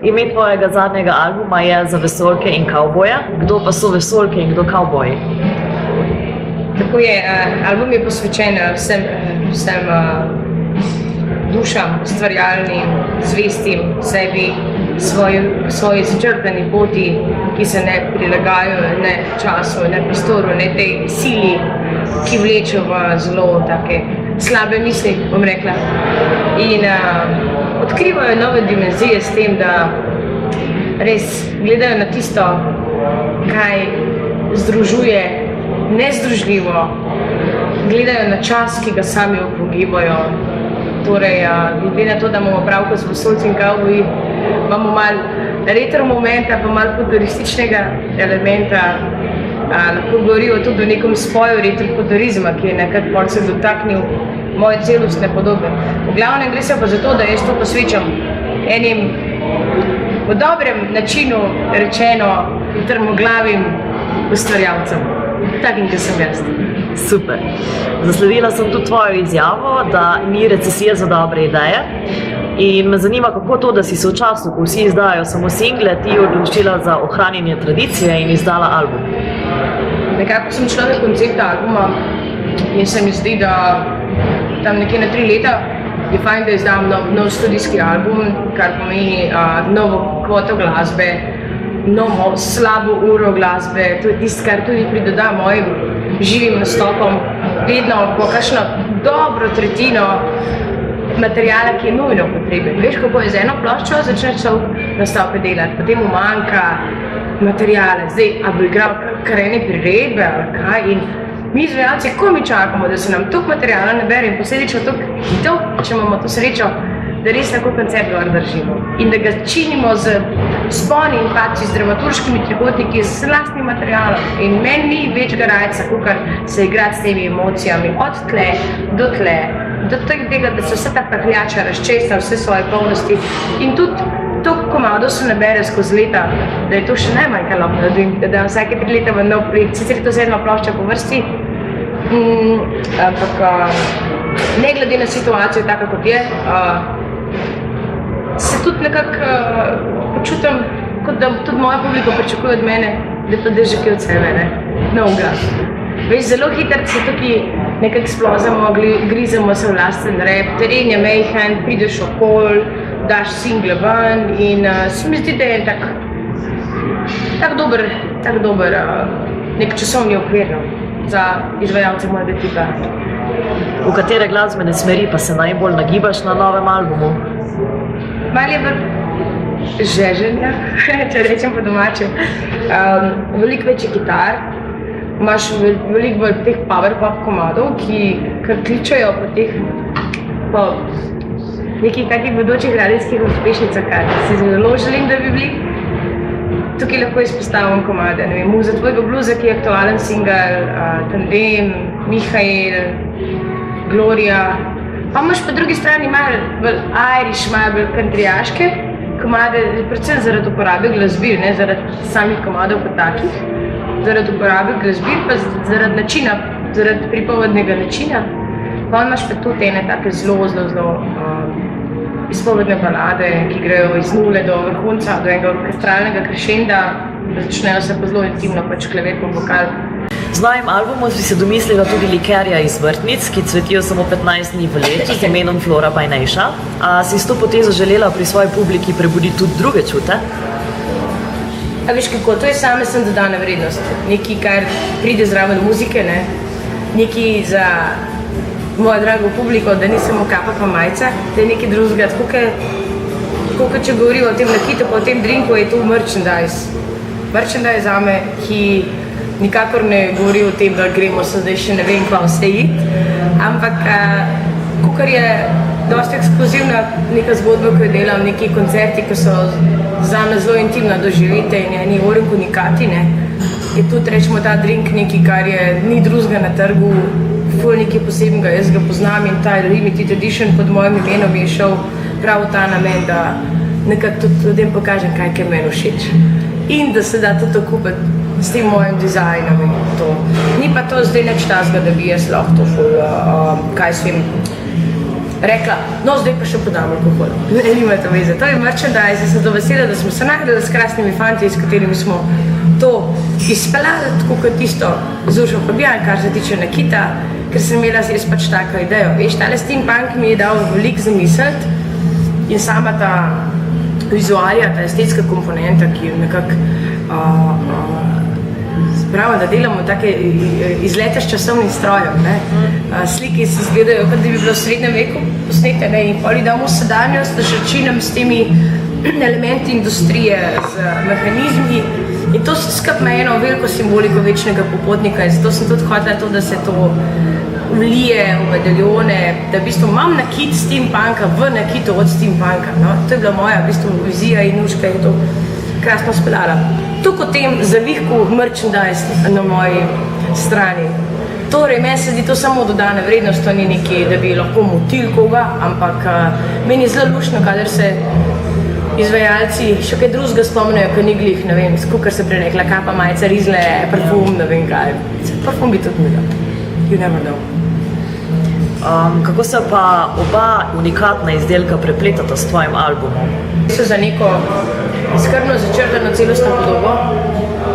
ime tvojega zadnjega albuma je Za vesoljke in kavboje. Kdo pa so vesoljke in kdo kavboji? Tako je, album je posvečen vsem dušam, ustvarjalnim, zvestim sebi, svoji izčrpani poti, ki se ne prilagajajo ne času, ne prostoru, ne tej sili, ki vleče v zelo take slabe misli, bom rekla. In odkrivajo nove dimenzije s tem, da res gledajo na tisto, kaj združuje nezdružljivo, gledajo na čas, ki ga sami upogibajo. Torej, glede na to, da imamo pravko z vesoljci in kavboji, imamo malo retro momenta, pa malo futurističnega elementa. Lahko govorijo tudi o nekom spoju retrofuturizma, ki je nekako se dotaknil moje celostne podobe. V glavnem gre se pa za to, da jaz to posvečam enim v dobrem načinu rečeno trmoglavim ustvarjalcem, takim, ki sem jaz. Super. Zasledila sem tudi tvojo izjavo, da ni recesije za dobre ideje. In me zanima, kako to, da si se v času, ko vsi izdajajo samo single, ti odločila za ohranjanje tradicije in izdala album. Nekako sem šla na koncept albuma in se mi zdi, da tam nekje na 3 leta je fajn, da izdam nov studijski album, kar pomeni novo kvoto glasbe, novo slabo uro glasbe. To je tisto, kar tudi pridoda mojim živim nastopom, vedno po kakšno dobro tretjino materijala, ki je nujno potreben. Veš, kako je z eno ploščo začneš nastope delati, potem mu manjka materijale. Zdaj, a bo igral kar ene priredbe ali kaj, in mi izvajalci komaj čakamo, da se nam toliko materijala nabere in posledično toliko hitov, če imamo to srečo, da res lahko koncert gor držimo in da ga činimo z sponi in pači, z dramaturškimi trikotniki, z lastnim materialom. In meni ni več garajca, kakor se igrati s temi emocijami, od tle do tle, do tega, da se vsa ta pahljača razčesa vse svoje polnosti. In tudi toliko komadov se nabere skozi leta, da je to še najmanj kalopno, da vsake 3 leta v nov projekt, sicer je to 7. plošča po vrsti, ampak ne glede na situacijo, tako kot je, se tudi nekako počutim, kot da tudi moja publika pričakuje od mene, da to drži kaj od sebe, ne? Novega. Veš, zelo hitro se tukaj nekako splozamo, grizamo se v lasten rap, teren je mejhen, prideš okol, daš single ven in se mi zdi, da je tak dober nek časovni okvir za izvajalce mojega tipa. V katere glasbene smeri pa se najbolj nagibaš na novem albumu? Malo je bolj žeženja, če rečem po domače. Veliko več je kitar, imaš veliko bolj teh power pop komadov, ki kličajo po nekih takih bodočih radijskih uspešnicah, kar si zelo želim, da bi bili. Tukaj lahko izpostavim komade, ne vem, Muza tvojega bluza, ki je aktualen single, Tandem, Mihael, Gloria. Pa imaš po drugi strani malo bolj Irish, malo bolj kantrijaške komade, predvsem zaradi uporabe glasbil, ne zaradi samih komadov kot takih, zaradi uporabe glasbil, pa zaradi načina, zaradi pripovednega načina. Pa imaš pa tudi ene take zelo izpovedne balade, ki grejo iz nule do vrhunca, do enega orkestralnega krešenda, začnejo se pa zelo intimno, pač klavet in vokal. Z novim albumom si se domislila tudi likerja iz vrtnic, ki cvetijo samo 15 dni v letu z imenom Flora by Neysha. A si s to potezo želela pri svoji publiki prebuditi tudi druge čute? A veš kako, to je same sem dodana vrednost. Nekaj, kar pride zraven muzike, ne? Nekaj za mojo drago publiko, da ni samo kapa pa majica, da je nekaj drugega. Tako če govorijo o tem nakitu pa o tem drinku, je to merchandise. Merchandise zame, ki nikakor ne govori o tem, da gremo se zdaj še ne vem kva vse iti, ampak kakor je dosti ekskluzivna neka zgodba, ko jo delam, neki koncerti, ki so zame zelo intimna doživite in eni oren unikati, ne, je tudi rečemo ta drink nekaj, kar je ni drugega na trgu, ful nekaj posebnega, jaz ga poznam in ta limited edition pod mojim imenom je šel prav v ta namen, da nekako tudi ljudem pokažem, kaj je meni všeč. In da se da tudi kupiti s tem mojim dizajnom in to. Ni pa to zdaj nič tazga, da bi jaz lahko to ful, kaj svem, rekla, no zdaj pa še podam alkohol. Ne, nima to veze, to je merchandise, sem to vesela, da smo se najdeli s krasnimi fanti, s katerimi smo to izpeljali, tako kot tisto z Uršo Fabjan, kar se tiče nakita, ker sem imela res pač tako idejo. Veš, tale steampunk mi je dal veliko zamisliti in sama ta vizualija, ta estetska komponenta, ki je nekako pravim, da delamo take izlete s časovnim strojem. Slike se izgledajo, kot da bi bilo v srednjem veku posnete, in poli damo sedanjost, da še činem s temi elementi industrije, z mehanizmi. In to se skupaj ima eno veliko simboliko večnega popotnika in zato sem tudi hotela to, da se to vlije v medaljone, da v bistvu imam nakit steampunka v nakitu od steampunka. No? To je bila moja v bistvu vizija in Urška je to krasno speljala. Tukaj o tem zavihku merchandise na moji strani. Torej, meni se zdi to samo dodana vrednost, to ni nekaj, da bi lahko motil koga, ampak meni je zelo luštno, kadar se izvajalci še kaj drugega spomnijo, ko ni glih, ne vem, kar se prerekla, kapa, majica, rizle, parfum, ne vem kaj. Parfum bi tudi imel. You never know. Kako se pa oba unikatna izdelka prepletata s tvojim albumom? So za neko skrbno začrtano celostno podobo,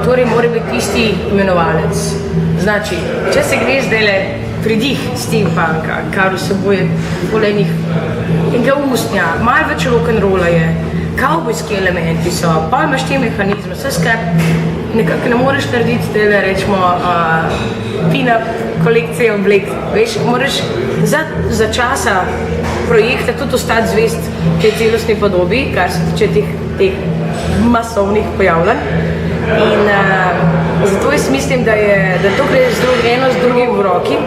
torej mora biti isti imenovalec. Znači, če se gre zdajle pridih steampunka, kar vsebuje polenih enega ustnja, malo več rock'n'rolla je, kavbojski elementi so, pa imaš te mehanizme, vse skupaj nekako ne moreš narediti, da rečemo pin-up kolekcije oblek. Veš, moraš za časa projekta tudi ostati zvest tej celostni podobi, kar se tiče teh masovnih pojavljanj. In zato jaz mislim, da to gre eno z drugim v roki,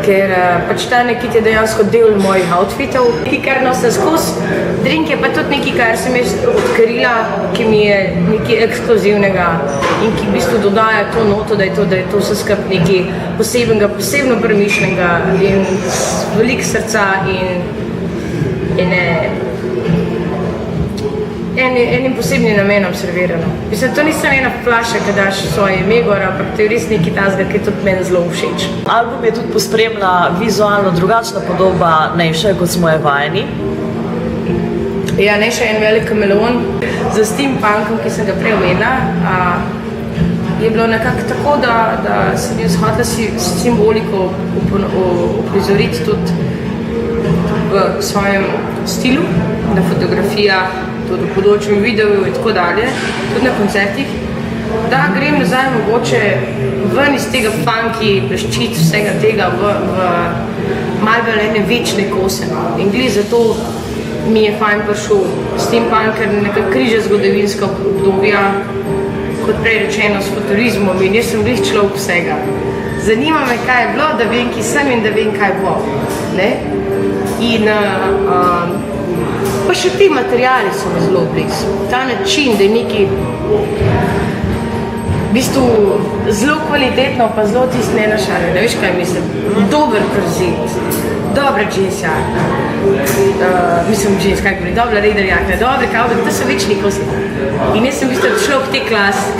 ker pač ta nakit je dejansko del mojih outfitov, kar nosim skozi. Drink je pa tudi nekaj, kar sem jaz odkrila, ki mi je nekaj ekskluzivnega in ki v bistvu dodaja to noto, da je to vse skupaj nekaj posebnega, posebno premišljenega in veliko srca in enim posebnim namenom servirano. Mislim, to nisem ena flaša, ki daš svoje ime gor, ampak to je res nekaj tazga, ki je tudi meni zelo všeč. Album je tudi pospremila vizualno drugačna podoba Nejše, kot smo je vajeni. Ja, Nejša je en velik kameleon. Za steampunkom, ki sem ga prej omenila, je bilo nekako tako, da sem jaz hotela simboliko uprizoriti tudi v svojem stilu, na fotografijah, tudi v področju videu in tako dalje, tudi na koncertih, da grem nazaj mogoče ven iz tega funky, bleščic, vsega tega v malo bolj ene večne kose. In glede zato mi je fajn prišel steampunk, ker nekako križa zgodovinska obdobja, kot prej rečeno s futurizmom in jaz sem glih človek vsega. Zanima me, kaj je bilo, da vem, ki sem in da vem, kaj bo. In pa še ti materijali so mi zelo blizu. Ta način, da je nekaj v bistvu zelo kvalitetno, pa zelo tisto nenašalje. Ne veš, kaj mislim? Dober krzit, dobra džins jakna, mislim džins, kaj govori, dobra rejder jakna, dobre kavbe, to so večni kosti. In jaz sem v bistvu človek te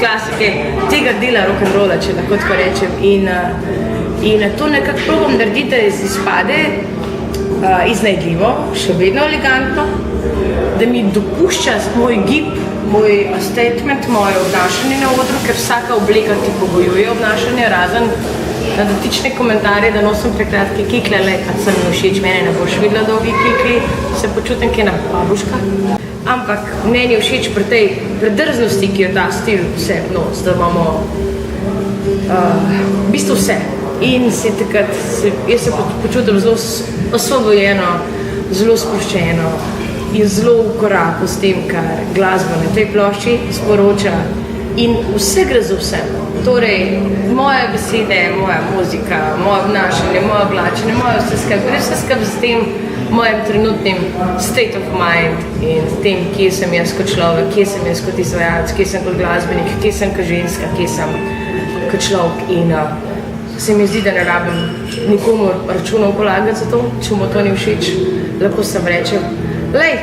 klasike, tega dela rock'n'rolla, če lahko tako rečem. In to nekako probam narediti, da izpade iznajdljivo, še vedno elegantno, da mi dopušča moj gib, moj statement, moje obnašanje na odru, ker vsaka obleka ti pogojuje obnašanje, razen na dotične komentarje, da nosim prekratke kikle, kad sem mi všeč, mene ne boš videla dolgi kikli, se počutim kaj na babuška. Ampak meni je všeč pri tej predrznosti, ki jo ta stil vse nos, da imamo v bistvu vse. In jaz se počutim zelo osvobojeno, zelo sproščeno in zelo v koraku s tem, kar glasba na tej plošči sporoča. In vse gre za vse. Torej, moje besede, moja muzika, moje obnašanje, moje oblačenje, moje vse skupaj, gre vse skupaj s tem mojim trenutnim state of mind in s tem, kje sem jaz kot človek, kje sem jaz kot izvajalec, kje sem kot glasbenik, kje sem kot ženska, kje sem kot človek. In se mi zdi, da ne rabim nikomu računov polagati za to, če mu to ni všeč, lahko sem rečem,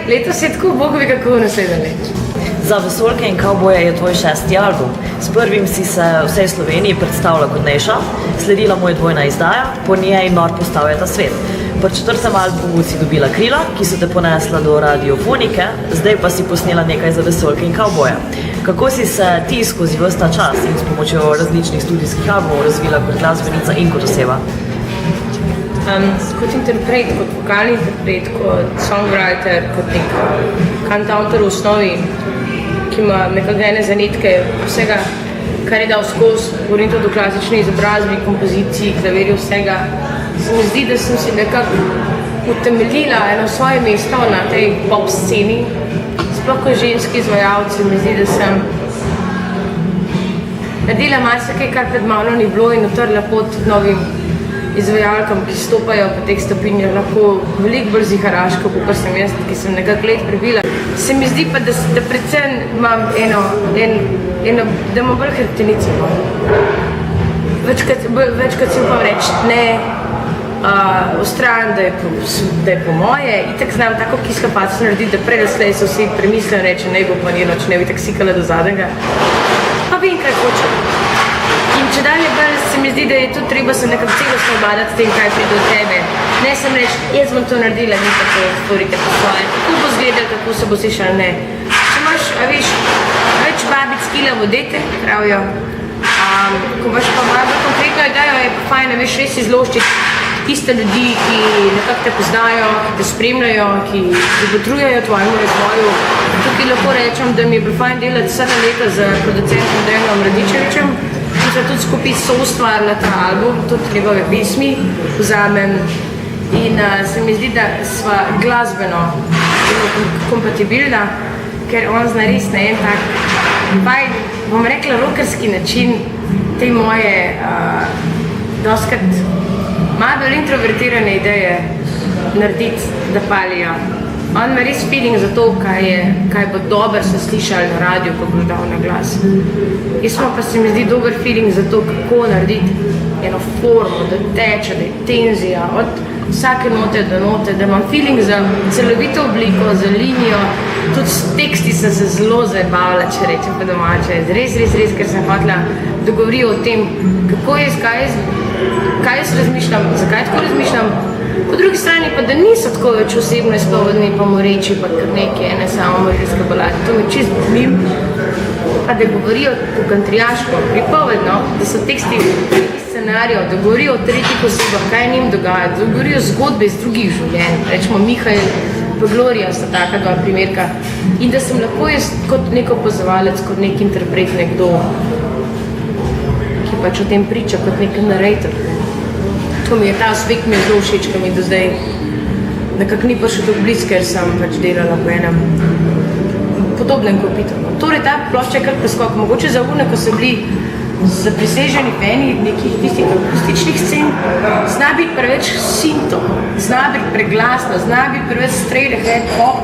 letos je tako, Bog ve kako naslednje leto. Za vesoljke in kavboje je tvoj 6. album. S prvim si se vsej Sloveniji predstavila kot Nejša, sledila mu je dvojna izdaja, po njej Nor postavljata svet. Pri 4. albumu si dobila Krila, ki so te ponesla do radiofonike, zdaj pa si posnela nekaj za vesoljke in kavboje. Kako si se ti skozi ves ta čas in s pomočjo različnih studijskih albumov razvila kot glasbenica in kot oseba? Kot interpret, kot vokalni interpret, kot songwriter, kot nek kantautor v osnovi, ki ima nekako ene zanetke vsega, kar je dal skozi, govorim tudi o klasični izobrazbi, kompoziciji, klavirju, vsega. Se mi zdi, da sem si nekako utemeljila eno svoje mesto na tej pop sceni, sploh kot ženski izvajalci, mi zdi, da sem naredila marsikaj, kar pred mano ni bilo in utrla pot novim izvajalkam, ki stopajo po teh stopinjah, lahko veliko bolj ziharaško, kot sem jaz, ki sem nekako let prebila. Se mi zdi pa, da predvsem imam da imam bolj hrbtenico. Večkrat si upam reči ne, ustrajam, da je po moje, itak znam tako kiskapac narediti, da predoslej so vsi premislili, reče, ne bo pa njeno, če ne bi tako sikala do zadnjega. Pa vem, kaj hočem. In če dalje bolj se mi zdi, da je tudi treba se nekako celostno obadati s tem, kaj pride od tebe. Ne sem reči, jaz bom to naredila, ni tako, stvorite po svoje. Kako bo zgledal, kako se bo slišal, ne. Če imaš, več babic kila vodete, pravijo, ko imaš pa malo bolj konkretno idejo, je pa fajn, veš, res izloščiti tiste ljudi, ki nekako te poznajo, ki te spremljajo, ki potrujajo tvojemu razvoju. Tukaj lahko rečem, da mi je bilo fajn delati vsa ta leta z producentom Dejanom Radičevićem, ki so tudi skupaj soustvarila ta album, tudi njegove pesmi vzamem. In se mi zdi, da sva glasbeno kompatibilna, ker on zna res na en tak fajn, bom rekla, rockerski način te moje doskrat malo bolj introvertirane ideje narediti, da palijo. On ima res feeling za to, kaj bo dobro se slišali na radiju, ko boš dal na glas. Jaz pa se mi zdi dober feeling za to, kako narediti eno formo, da teče, da je tenzija, od vsake note do note, da imam feeling za celovito obliko, za linijo. Tudi s teksti sem se zelo zabavila, če rečem po domače. Res, ker sem hotela dogovoriti o tem, kako je, kaj jaz razmišljam, zakaj tako razmišljam. Po drugi strani pa, da niso tako več osebno izpovedni, pa moreči, pa kar nekaj, ne samo morilske balade. To mi čist mim, pa da govorijo po kantrijaško, pripovedno, da so teksti scenarijev, da govorijo o tretjih osebah, kaj njim dogaja, da govorijo zgodbe iz drugih življenj. Rečemo, Mihajl pa Gloria sta taka dva primerka. In da sem lahko jaz kot nek opazovalec, kot nek interpret, nekdo, ki pač o tem priča, kot nek narrator. To mi je ta aspekt mi je zelo všeč, ki mi do zdaj nekako ni prišel tako blizu, ker sem pač delala v enem podobnem kopitu. Torej ta plošča je kar preskok. Mogoče za urne, ko so bili zapriseženi fani nekih tistih akustičnih scen, zna biti preveč sinto, zna biti preglasno, zna biti preveč straight ahead pop,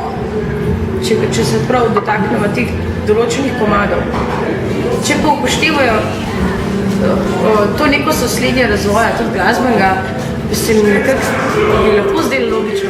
če se prav dotaknemo teh določenih komadov. Če pa upoštevajo to neko soslednje razvoja, tudi glasbenega, se mi nekako lahko zdelo logično.